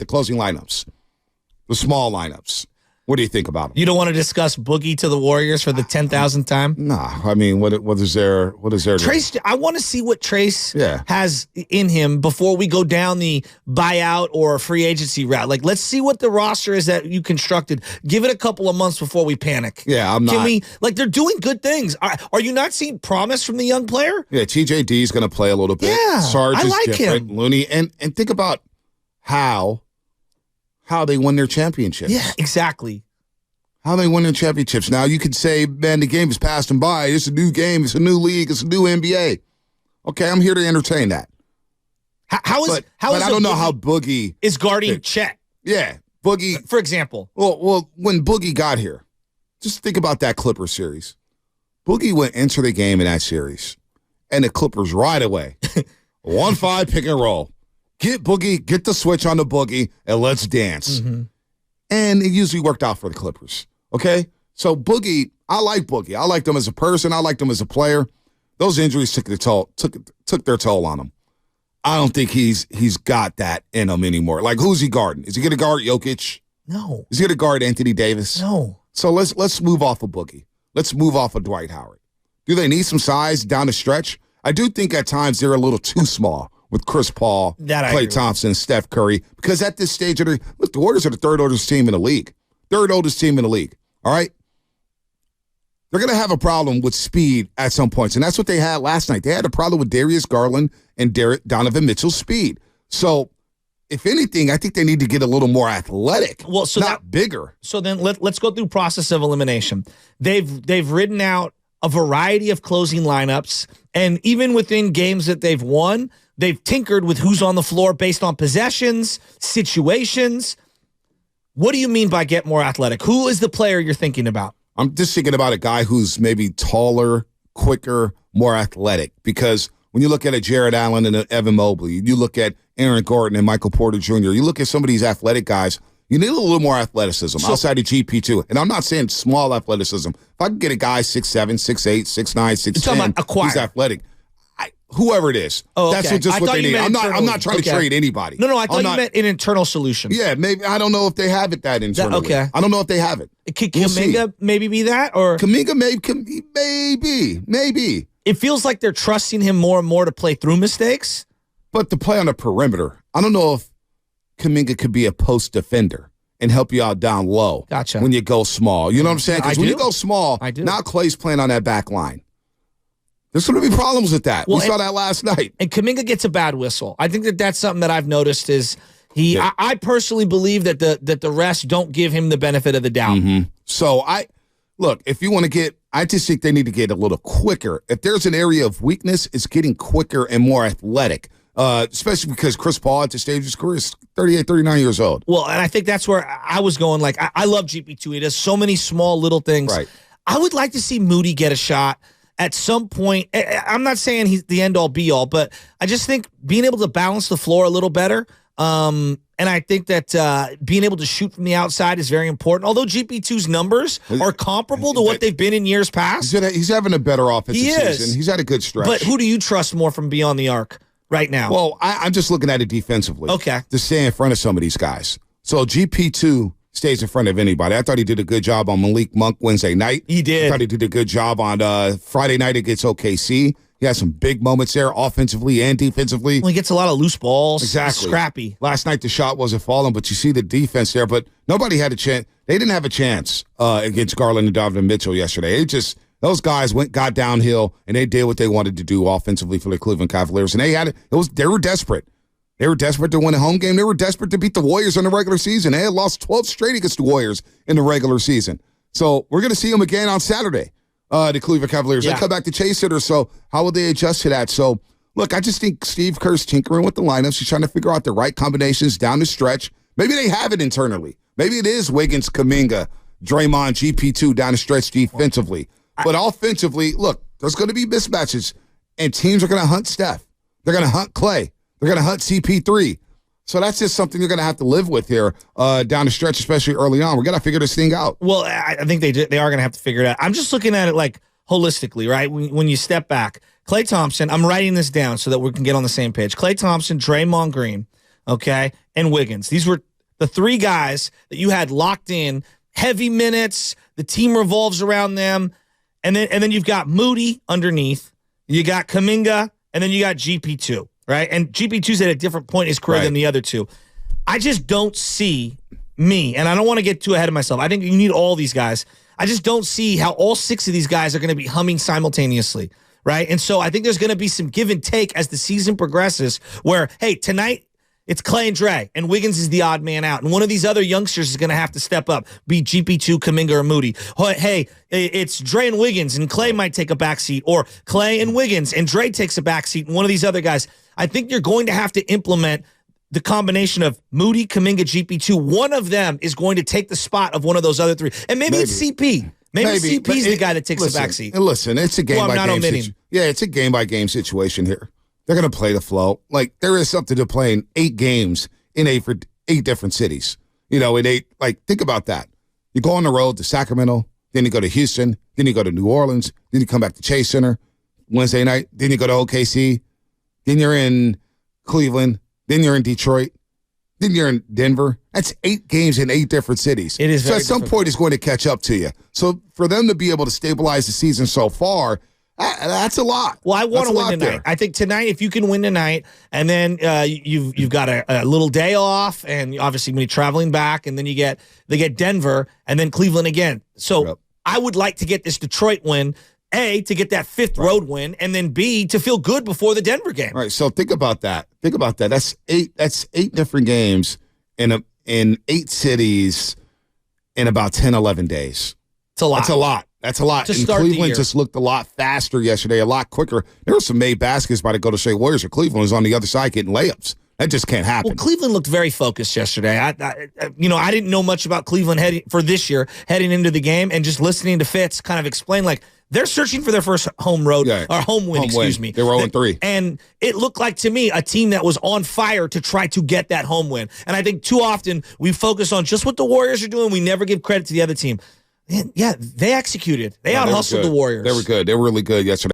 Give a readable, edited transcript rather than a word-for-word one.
the closing lineups, the small lineups. What do you think about them? You don't want to discuss Boogie to the Warriors for the 10,000th time? Nah, I mean, what is there? Trace, I want to see what Trace has in him before we go down the buyout or free agency route. Like, let's see what the roster is that you constructed. Give it a couple of months before we panic. Yeah, I'm not. Can we, like, they're doing good things. Are you not seeing promise from the young player? Yeah, TJD is going to play a little bit. Yeah, Sarge I like is different. him. Looney, and think about how they won their championships. Yeah, exactly. How they win their championships. Now, you could say, man, the game has passed them by. It's a new game. It's a new league. It's a new NBA. Okay, I'm here to entertain that. How is I don't know how Boogie is guarding Chet. Yeah, Boogie. For example. Well, when Boogie got here, just think about that Clippers series. Boogie went into the game in that series, and the Clippers right away, 1-5 pick and roll. Get Boogie, get the switch on the Boogie, and let's dance. Mm-hmm. And it usually worked out for the Clippers. Okay? So Boogie, I like Boogie. I like him as a person. I like him as a player. Those injuries took their toll on him. I don't think he's got that in him anymore. Like, who's he guarding? Is he going to guard Jokic? No. Is he going to guard Anthony Davis? No. So let's move off of Boogie. Let's move off of Dwight Howard. Do they need some size down the stretch? I do think at times they're a little too small with Chris Paul, Klay Thompson, Steph Curry, because at this stage, the Warriors are the third oldest team in the league. Third oldest team in the league, all right? They're going to have a problem with speed at some points, and that's what they had last night. They had a problem with Darius Garland and Donovan Mitchell's speed. So, if anything, I think they need to get a little more athletic, not bigger. So then let's go through process of elimination. They've written out a variety of closing lineups, and even within games that they've won, they've tinkered with who's on the floor based on possessions, situations. What do you mean by get more athletic? Who is the player you're thinking about? I'm just thinking about a guy who's maybe taller, quicker, more athletic. Because when you look at a Jared Allen and a Evan Mobley, you look at Aaron Gordon and Michael Porter Jr., you look at some of these athletic guys, you need a little more athleticism outside of GP2. And I'm not saying small athleticism. If I can get a guy 6'7", 6'8", 6'9", 6'10", he's athletic. Whoever it is, that's what they need. I'm not trying to trade anybody. No, I thought you meant an internal solution. Yeah, maybe. I don't know if they have it that internally. Okay. I don't know if they have it. Could Kuminga maybe be that? Or Kuminga maybe. It feels like they're trusting him more and more to play through mistakes. But to play on the perimeter, I don't know if Kuminga could be a post defender and help you out down low. Gotcha. When you go small. You know what I'm saying? Because when you go small, now Clay's playing on that back line. There's going to be problems with that. We saw that last night. And Kuminga gets a bad whistle. I think that's something that I've noticed is I personally believe that the rest don't give him the benefit of the doubt. Mm-hmm. So if you want to get, I just think they need to get a little quicker. If there's an area of weakness, it's getting quicker and more athletic. Especially because Chris Paul at the stage of his career is 38, 39 years old. Well, and I think that's where I was going. Like, I love GP2. He does so many small little things. Right. I would like to see Moody get a shot at some point. I'm not saying he's the end-all, be-all, but I just think being able to balance the floor a little better, and I think that being able to shoot from the outside is very important. Although GP2's numbers are comparable to what they've been in years past. He's having a better offensive season. He's had a good stretch. But who do you trust more from beyond the arc right now? Well, I'm just looking at it defensively. Okay. To stay in front of some of these guys. So GP2 stays in front of anybody. I thought he did a good job on Malik Monk Wednesday night. He did. I thought he did a good job on Friday night against OKC. He had some big moments there, offensively and defensively. Well, he gets a lot of loose balls. Exactly. Scrappy. Last night the shot wasn't falling, but you see the defense there. But nobody had a chance. They didn't have a chance against Garland and Donovan Mitchell yesterday. Those guys got downhill and they did what they wanted to do offensively for the Cleveland Cavaliers, and they were desperate. They were desperate to win a home game. They were desperate to beat the Warriors in the regular season. They had lost 12 straight against the Warriors in the regular season. So we're going to see them again on Saturday, the Cleveland Cavaliers. They come back to chase it, or so. How will they adjust to that? So, look, I just think Steve Kerr's tinkering with the lineups. He's trying to figure out the right combinations down the stretch. Maybe they have it internally. Maybe it is Wiggins, Kuminga, Draymond, GP2 down the stretch defensively. But offensively, look, there's going to be mismatches, and teams are going to hunt Steph. They're going to hunt Klay. They're going to hunt CP3. So that's just something you're going to have to live with here down the stretch, especially early on. We're going to figure this thing out. Well, I think they are going to have to figure it out. I'm just looking at it like holistically, right? When you step back, Klay Thompson, I'm writing this down so that we can get on the same page. Klay Thompson, Draymond Green, okay, and Wiggins. These were the three guys that you had locked in, heavy minutes, the team revolves around them, and then you've got Moody underneath, you got Kuminga, and then you got GP2, right? And GP2's at a different point in his career than the other two. I just don't see and I don't want to get too ahead of myself. I think you need all these guys. I just don't see how all 6 of these guys are going to be humming simultaneously, right? And so I think there's going to be some give and take as the season progresses where, hey, tonight it's Clay and Dre, and Wiggins is the odd man out. And one of these other youngsters is going to have to step up, be GP2, Kuminga, or Moody. Hey, it's Dre and Wiggins, and Clay might take a backseat, or Clay and Wiggins, and Dre takes a backseat, and one of these other guys. I think you're going to have to implement the combination of Moody, Kuminga, GP2. One of them is going to take the spot of one of those other 3. And maybe it's CP. Maybe CP's the guy that takes the backseat. Listen, it's a game-by-game situation. Yeah, it's a game-by-game situation here. They're going to play the flow. Like, there is something to playing 8 games in 8 different cities. In 8, think about that. You go on the road to Sacramento, then you go to Houston, then you go to New Orleans, then you come back to Chase Center Wednesday night, then you go to OKC, then you're in Cleveland, then you're in Detroit, then you're in Denver. That's 8 games in 8 different cities. It is. So at some point, it's going to catch up to you. So for them to be able to stabilize the season so far, that's a lot. Well, I want to win tonight. I think tonight, if you can win tonight, and then you've got a little day off, and obviously when you're traveling back, and then they get Denver, and then Cleveland again. So I would like to get this Detroit win. A, to get that 5th road win, and then B, to feel good before the Denver game. Right. So think about that. That's 8 different games in 8 cities in about 10, 11 days. It's a lot. That's a lot. And Cleveland just looked a lot faster yesterday, a lot quicker. There were some made baskets by the Golden State Warriors, or Cleveland was on the other side getting layups. That just can't happen. Well, Cleveland looked very focused yesterday. I didn't know much about Cleveland for this year heading into the game, and just listening to Fitz kind of explain, they're searching for their first home win. They were 0-3. And it looked like, to me, a team that was on fire to try to get that home win. And I think too often we focus on just what the Warriors are doing. We never give credit to the other team. And yeah, they executed. They out-hustled the Warriors. They were good. They were really good yesterday.